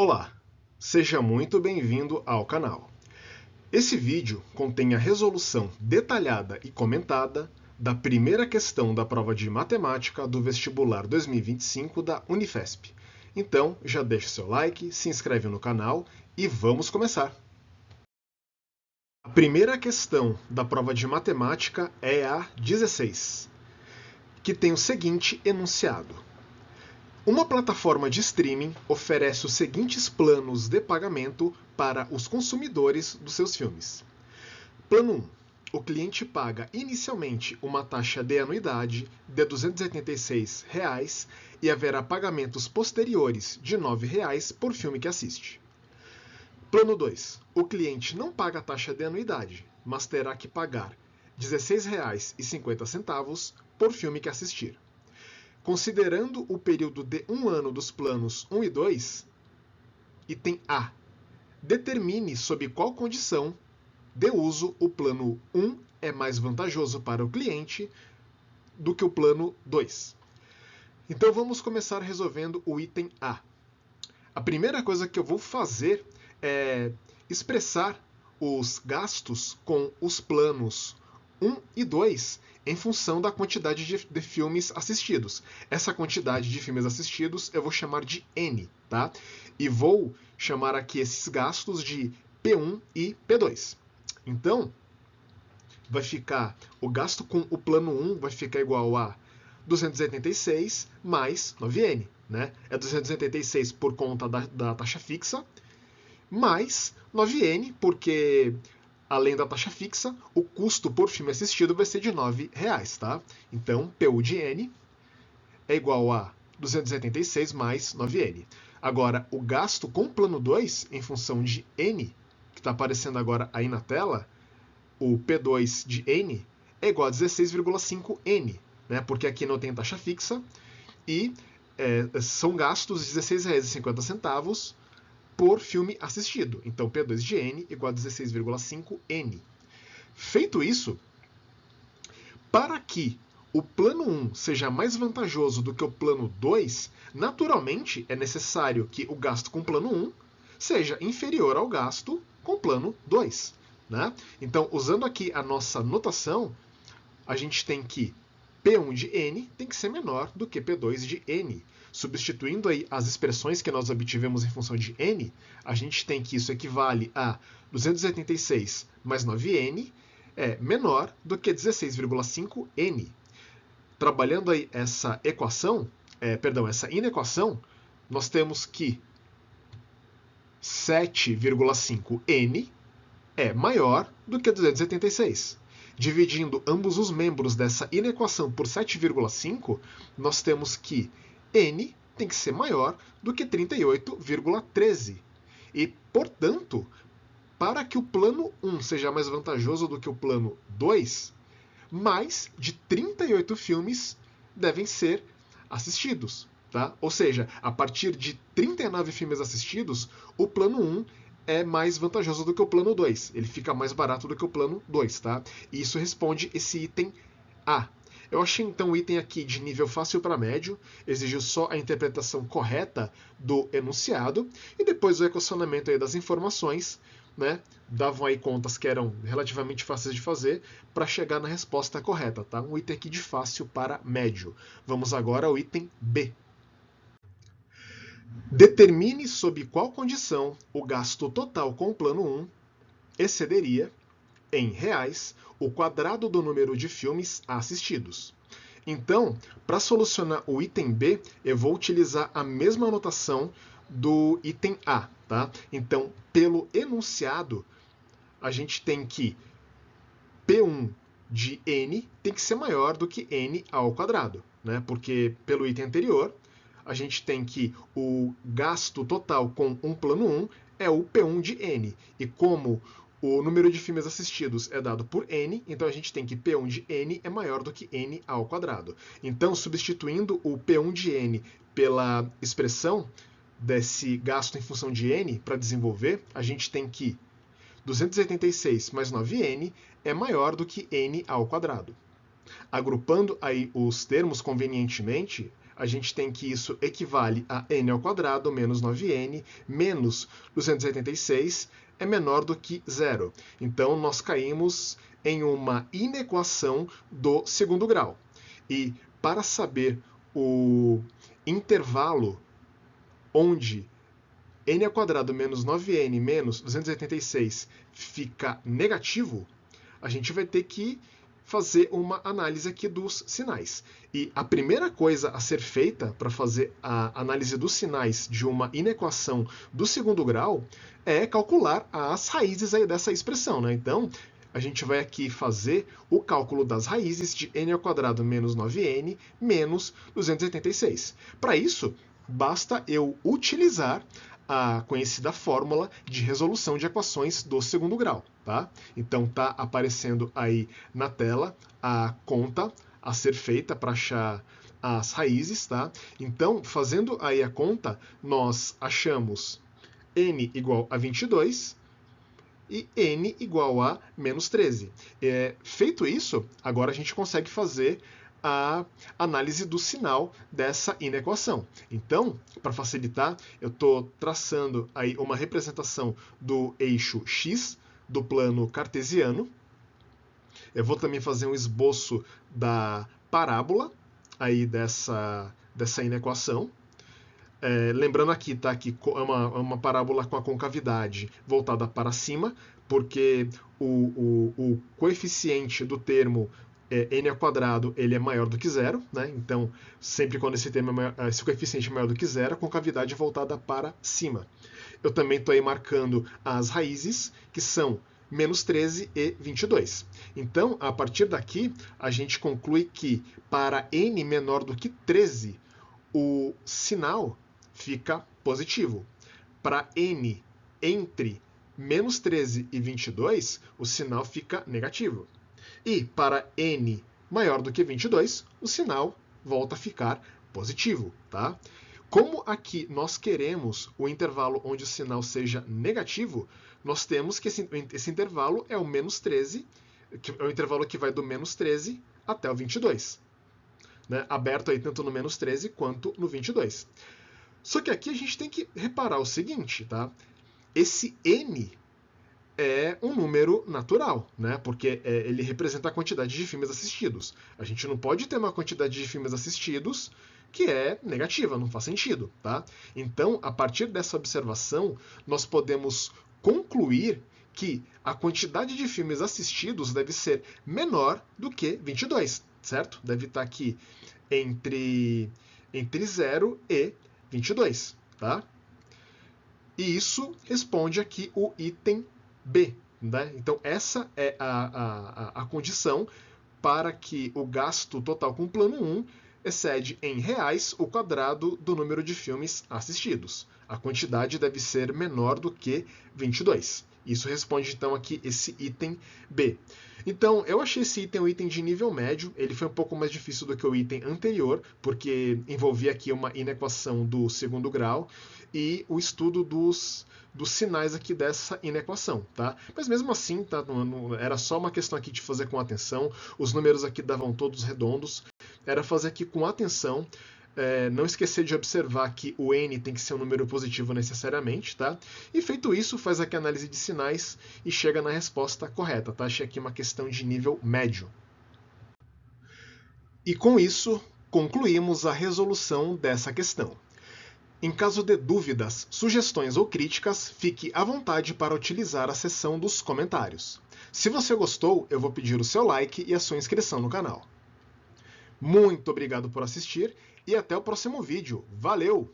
Olá, seja muito bem-vindo ao canal. Esse vídeo contém a resolução detalhada e comentada da primeira questão da prova de matemática do vestibular 2025 da Unifesp. Então, já deixa seu like, se inscreve no canal e vamos começar! A primeira questão da prova de matemática é a 16, que tem o seguinte enunciado. Uma plataforma de streaming oferece os seguintes planos de pagamento para os consumidores dos seus filmes. Plano 1. O cliente paga inicialmente uma taxa de anuidade de R$ 286 e haverá pagamentos posteriores de R$ 9 por filme que assiste. Plano 2. O cliente não paga a taxa de anuidade, mas terá que pagar R$ 16,50 por filme que assistir. Considerando o período de 1 ano dos planos 1 e 2, item A. Determine sob qual condição de uso o plano 1 é mais vantajoso para o cliente do que o plano 2. Então vamos começar resolvendo o item A. A primeira coisa que eu vou fazer é expressar os gastos com os planos 1 e 2 em função da quantidade de filmes assistidos. Essa quantidade de filmes assistidos eu vou chamar de N, tá? E vou chamar aqui esses gastos de P1 e P2. Então, vai ficar, o gasto com o plano 1 vai ficar igual a 286 mais 9N, né? É 286 por conta da taxa fixa, mais 9N, porque além da taxa fixa, o custo por filme assistido vai ser de R$ 9, tá? Então, PU de N é igual a 286 mais 9N. Agora, o gasto com o plano 2, em função de N, que está aparecendo agora aí na tela, o P2 de N é igual a 16,5N, né? Porque aqui não tem taxa fixa e são gastos de R$ 16,50 por filme assistido. Então, P2 de N igual a 16,5N. Feito isso, para que o plano 1 seja mais vantajoso do que o plano 2, naturalmente é necessário que o gasto com o plano 1 seja inferior ao gasto com o plano 2. Né? Então, usando aqui a nossa notação, a gente tem que P1 de N tem que ser menor do que P2 de N. Substituindo aí as expressões que nós obtivemos em função de N, a gente tem que isso equivale a 286 mais 9N é menor do que 16,5N. Trabalhando aí essa equação, essa inequação, nós temos que 7,5N é maior do que 286. Dividindo ambos os membros dessa inequação por 7,5, nós temos que N tem que ser maior do que 38,13. E, portanto, para que o plano 1 seja mais vantajoso do que o plano 2, mais de 38 filmes devem ser assistidos. Tá? Ou seja, a partir de 39 filmes assistidos, o plano 1 é mais vantajoso do que o plano 2. Ele fica mais barato do que o plano 2. Tá? E isso responde esse item A. Eu achei então o item aqui de nível fácil para médio, exigiu só a interpretação correta do enunciado e depois o equacionamento aí das informações, né? Davam aí contas que eram relativamente fáceis de fazer para chegar na resposta correta, tá? Um item aqui de fácil para médio. Vamos agora ao item B. Determine sob qual condição o gasto total com o plano 1 excederia, em reais, o quadrado do número de filmes assistidos. Então, para solucionar o item B, eu vou utilizar a mesma notação do item A. Tá? Então, pelo enunciado, a gente tem que P1 de N tem que ser maior do que N ao quadrado. Né? Porque, pelo item anterior, a gente tem que o gasto total com um plano 1 é o P1 de N. E como o número de filmes assistidos é dado por N, então a gente tem que P1 de N é maior do que N ao quadrado. Então, substituindo o P1 de N pela expressão desse gasto em função de N para desenvolver, a gente tem que 286 mais 9N é maior do que N ao quadrado. Agrupando aí os termos convenientemente, a gente tem que isso equivale a n ao quadrado menos 9n menos 286 é menor do que zero. Então, nós caímos em uma inequação do segundo grau. E para saber o intervalo onde n ao quadrado menos 9n menos 286 fica negativo, a gente vai ter que fazer uma análise aqui dos sinais. E a primeira coisa a ser feita para fazer a análise dos sinais de uma inequação do segundo grau é calcular as raízes aí dessa expressão, né? Então, a gente vai aqui fazer o cálculo das raízes de n ao quadrado menos 9n menos 286. Para isso, basta eu utilizar a conhecida fórmula de resolução de equações do segundo grau, tá? Então tá aparecendo aí na tela a conta a ser feita para achar as raízes, tá? Então, fazendo aí a conta, nós achamos n igual a 22 e n igual a menos 13. Feito isso, agora a gente consegue fazer a análise do sinal dessa inequação. Então, para facilitar, eu estou traçando aí uma representação do eixo x do plano cartesiano. Eu vou também fazer um esboço da parábola aí dessa inequação. Lembrando aqui, tá, que é uma parábola com a concavidade voltada para cima, porque o coeficiente do termo n ao quadrado ele é maior do que zero, né? Então, sempre quando esse coeficiente é maior do que zero, a concavidade é voltada para cima. Eu também estou aí marcando as raízes, que são menos 13 e 22. Então, a partir daqui, a gente conclui que para n menor do que 13, o sinal fica positivo. Para n entre menos 13 e 22, o sinal fica negativo. E para n maior do que 22, o sinal volta a ficar positivo, tá? Como aqui nós queremos o intervalo onde o sinal seja negativo, nós temos que esse intervalo é o menos 13, que é o intervalo que vai do menos 13 até o 22. Né? Aberto aí tanto no menos 13 quanto no 22. Só que aqui a gente tem que reparar o seguinte, tá? Esse n é um número natural, né? Porque ele representa a quantidade de filmes assistidos. A gente não pode ter uma quantidade de filmes assistidos que é negativa, não faz sentido, tá? Então, a partir dessa observação, nós podemos concluir que a quantidade de filmes assistidos deve ser menor do que 22, certo? Deve estar aqui entre 0 e 22, tá? E isso responde aqui o item B. Né? Então, essa é a condição para que o gasto total com o plano 1 excede em reais o quadrado do número de filmes assistidos. A quantidade deve ser menor do que 22. Isso responde, então, aqui esse item B. Então, eu achei esse item um item de nível médio. Ele foi um pouco mais difícil do que o item anterior, porque envolvia aqui uma inequação do segundo grau e o estudo dos sinais aqui dessa inequação, tá? Mas mesmo assim, tá? Era só uma questão aqui de fazer com atenção. Os números aqui davam todos redondos. Era fazer aqui com atenção. Não esquecer de observar que o n tem que ser um número positivo necessariamente, tá? E feito isso, faz aqui a análise de sinais e chega na resposta correta, tá? Achei aqui uma questão de nível médio. E com isso, concluímos a resolução dessa questão. Em caso de dúvidas, sugestões ou críticas, fique à vontade para utilizar a seção dos comentários. Se você gostou, eu vou pedir o seu like e a sua inscrição no canal. Muito obrigado por assistir e até o próximo vídeo. Valeu!